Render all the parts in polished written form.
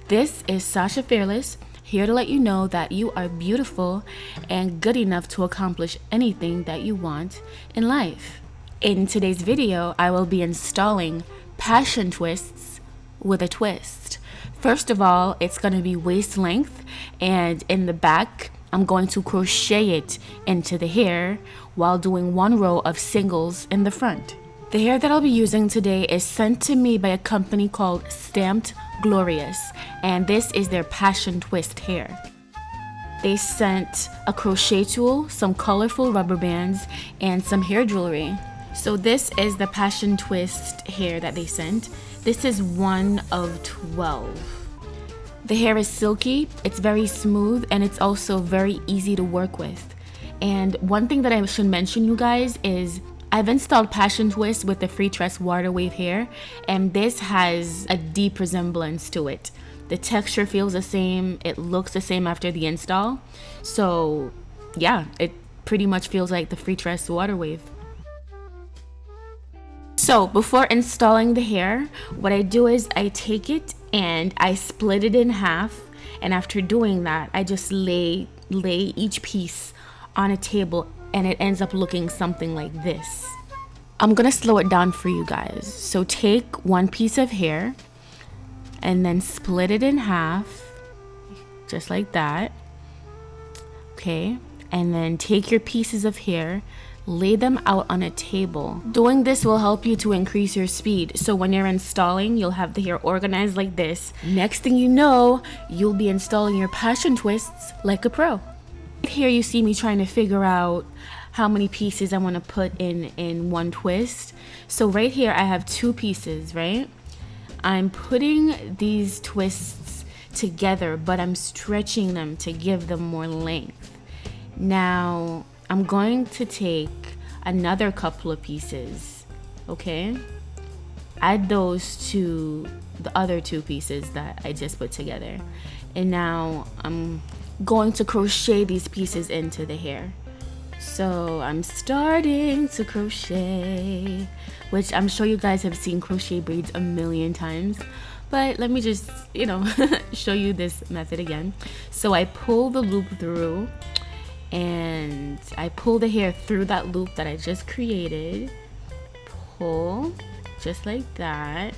This is Sasha Fearless, here to let you know that you are beautiful and good enough to accomplish anything that you want in life. In today's video, I will be installing passion twists with a twist. First of all, it's going to be waist length, and in the back, I'm going to crochet it into the hair while doing one row of singles in the front. The hair that I'll be using today is sent to me by a company called Stamped Glorious, and this is their passion twist hair. They sent a crochet tool, some colorful rubber bands, and some hair jewelry. So this is the passion twist hair that they sent. This is one of 12. The hair is silky, it's very smooth, and it's also very easy to work with. And one thing that I should mention, you guys, is I've installed passion twist with the free tress water wave hair, and this has a deep resemblance to it. The texture feels the same, it looks the same after the install. So yeah, it pretty much feels like the free tress water wave. So before installing the hair, what I do is I take it and I split it in half, and after doing that, I just lay each piece on a table, and it ends up looking something like this. I'm gonna slow it down for you guys. So take one piece of hair and then split it in half, just like that. Okay, and then take your pieces of hair, lay them out on a table. Doing this will help you to increase your speed. So when you're installing, you'll have the hair organized like this. Next thing you know, you'll be installing your passion twists like a pro. Here you see me trying to figure out how many pieces I want to put in one twist. So right here I have two pieces, right? I'm putting these twists together, but I'm stretching them to give them more length. Now I'm going to take another couple of pieces, okay? Add those to the other two pieces that I just put together. And now I'm going to crochet these pieces into the hair. So I'm starting to crochet, which I'm sure you guys have seen crochet braids a million times, but let me just, show you this method again. So I pull the loop through, and I pull the hair through that loop that I just created. Pull, just like that.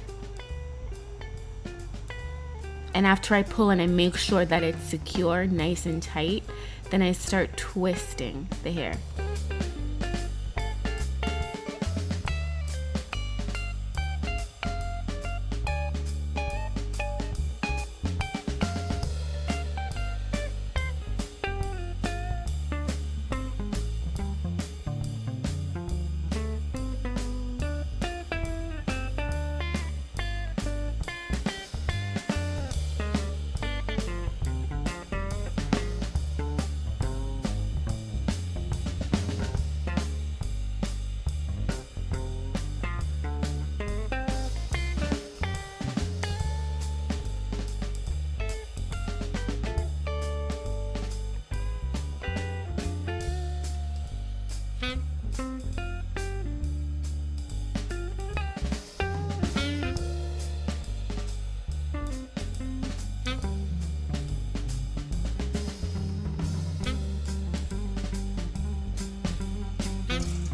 And after I pull and I make sure that it's secure, nice and tight, then I start twisting the hair.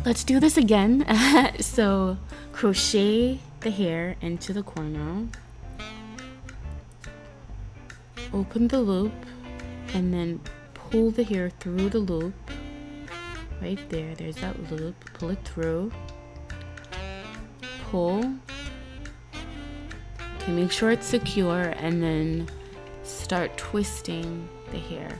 Let's do this again. So crochet the hair into the corner, open the loop, and then pull the hair through the loop. Right there, there's that loop. Pull it through, pull. Okay, make sure it's secure, and then start twisting the hair.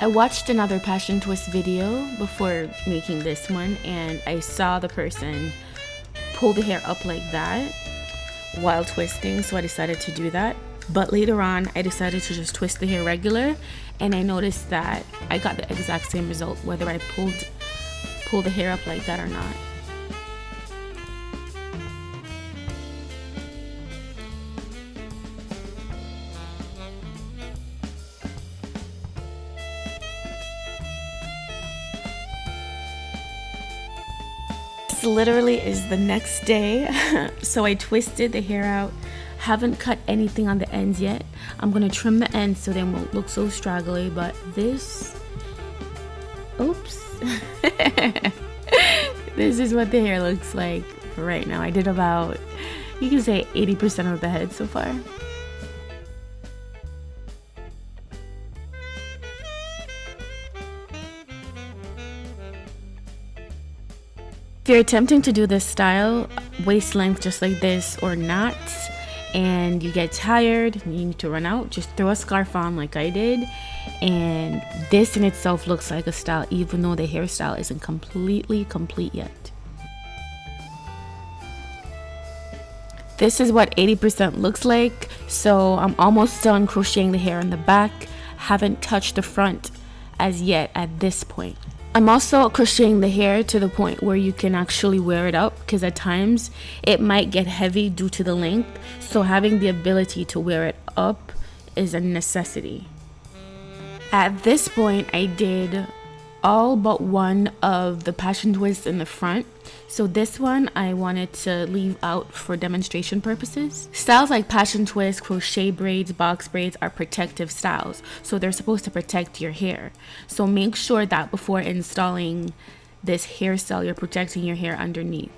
I watched another passion twist video before making this one, and I saw the person pull the hair up like that while twisting, so I decided to do that. But later on, I decided to just twist the hair regular, and I noticed that I got the exact same result whether I pull the hair up like that or not. This literally is the next day. So I twisted the hair out. Haven't cut anything on the ends yet. I'm gonna trim the ends so they won't look so straggly, but this, oops. This is what the hair looks like right now. I did about, you can say 80% of the head so far. If you're attempting to do this style, waist length just like this or not, and you get tired, you need to run out, just throw a scarf on like I did, and this in itself looks like a style even though the hairstyle isn't completely complete yet. This is what 80% looks like, so I'm almost done crocheting the hair in the back. Haven't touched the front as yet at this point. I'm also crocheting the hair to the point where you can actually wear it up, because at times it might get heavy due to the length, so having the ability to wear it up is a necessity. At this point, I did all but one of the passion twists in the front. So this one I wanted to leave out for demonstration purposes. Styles like passion twist, crochet braids, box braids are protective styles, so they're supposed to protect your hair. So make sure that before installing this hairstyle, you're protecting your hair underneath.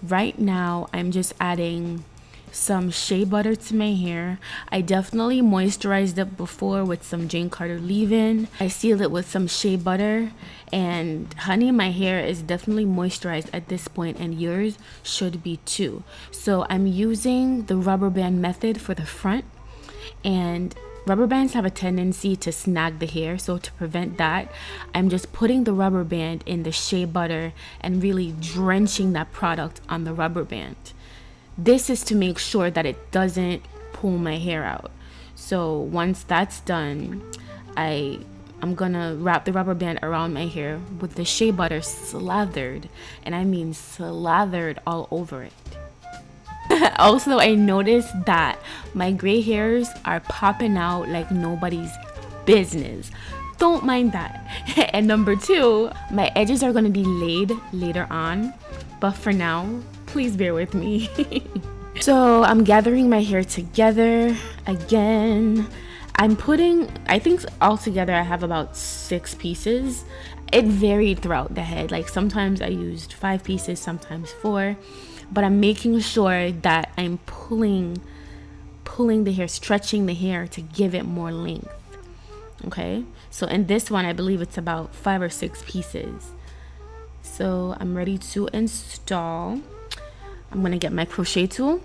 Right now, I'm just adding some shea butter to my hair. I definitely moisturized it before with some Jane Carter leave-in. I sealed it with some shea butter, and honey, my hair is definitely moisturized at this point, and yours should be too. So I'm using the rubber band method for the front, and rubber bands have a tendency to snag the hair, so to prevent that, I'm just putting the rubber band in the shea butter and really drenching that product on the rubber band. This is to make sure that it doesn't pull my hair out. So once that's done, I'm gonna wrap the rubber band around my hair with the shea butter slathered, and I mean slathered all over it. Also, I noticed that my gray hairs are popping out like nobody's business. Don't mind that. And number two, my edges are gonna be laid later on, but for now, please bear with me. So I'm gathering my hair together again. I'm putting, I think altogether I have about 6 pieces. It varied throughout the head. Like sometimes I used 5 pieces, sometimes 4. But I'm making sure that I'm pulling the hair, stretching the hair to give it more length. Okay, so in this one, I believe it's about 5 or 6 pieces. So I'm ready to install. I'm gonna get my crochet tool,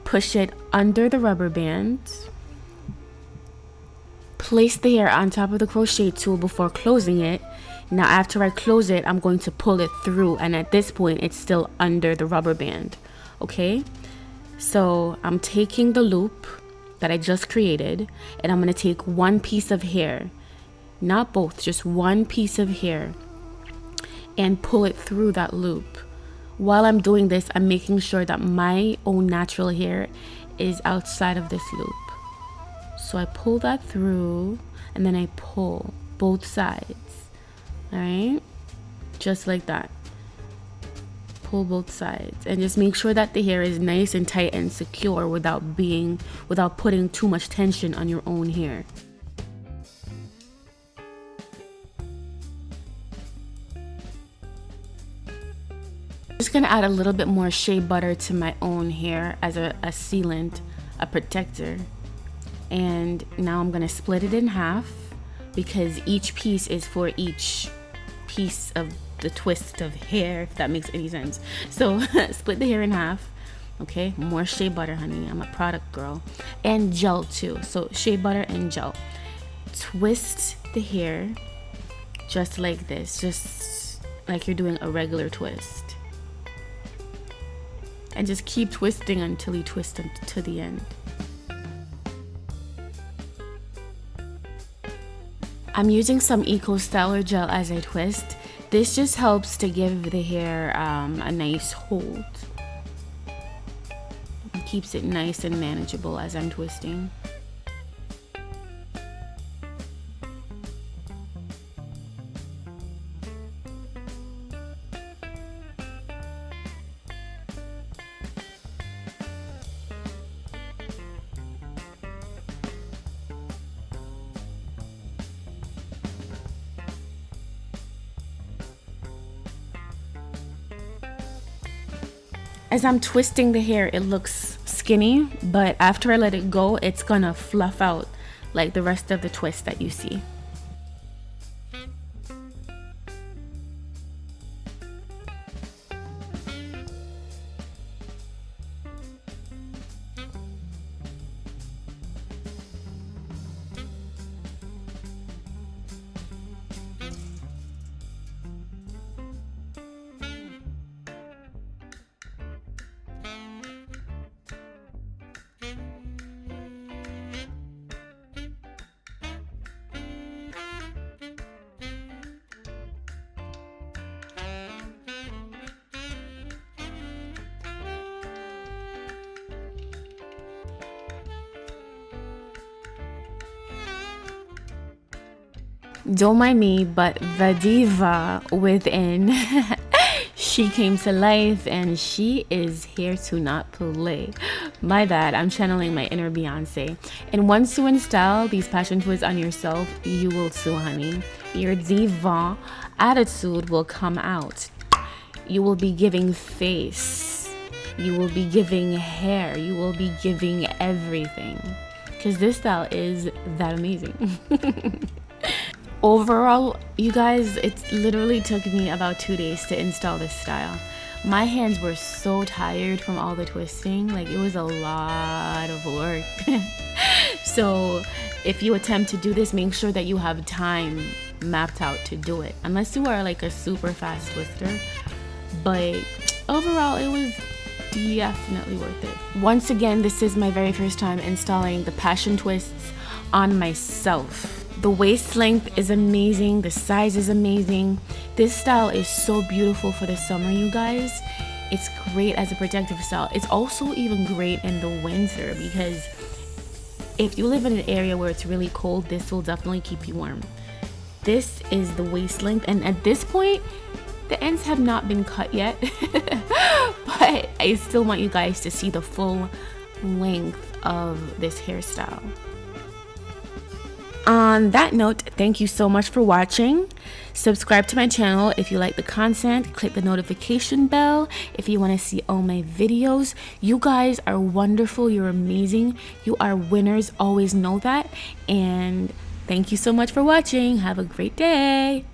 push it under the rubber band, place the hair on top of the crochet tool before closing it. Now after I close it, I'm going to pull it through, and at this point it's still under the rubber band. Okay, so I'm taking the loop that I just created, and I'm going to take one piece of hair, not both, just one piece of hair, and pull it through that loop. While I'm doing this, I'm making sure that my own natural hair is outside of this loop. So I pull that through, and then I pull both sides. All right, just like that. Pull both sides, and just make sure that the hair is nice and tight and secure without putting too much tension on your own hair. Just gonna add a little bit more shea butter to my own hair as a sealant, a protector. And now I'm gonna split it in half, because each piece is for each piece of the twist of hair, if that makes any sense. So split the hair in half. Okay, more shea butter, honey, I'm a product girl. And gel too, so shea butter and gel. Twist the hair just like this, just like you're doing a regular twist. and just keep twisting until you twist to the end. I'm using some Eco Styler gel as I twist. This just helps to give the hair a nice hold. It keeps it nice and manageable as I'm twisting. As I'm twisting the hair, it looks skinny, but after I let it go, it's gonna fluff out like the rest of the twist that you see. Don't mind me, but the diva within, she came to life and she is here to not play. My bad, I'm channeling my inner Beyonce. And once you install these passion twists on yourself, you will too, honey. Your diva attitude will come out. You will be giving face. You will be giving hair. You will be giving everything. Because this style is that amazing. Overall, you guys, it literally took me about 2 days to install this style. My hands were so tired from all the twisting, like it was a lot of work. So if you attempt to do this, make sure that you have time mapped out to do it, unless you are like a super fast twister. But overall, it was definitely worth it. Once again, this is my very first time installing the passion twists on myself. The waist length is amazing, the size is amazing. This style is so beautiful for the summer, you guys. It's great as a protective style. It's also even great in the winter because if you live in an area where it's really cold, this will definitely keep you warm. This is the waist length, and at this point, the ends have not been cut yet, but I still want you guys to see the full length of this hairstyle. On that note, thank you so much for watching. Subscribe to my channel if you like the content. Click the notification bell if you want to see all my videos. You guys are wonderful. You're amazing. You are winners. Always know that. And thank you so much for watching. Have a great day.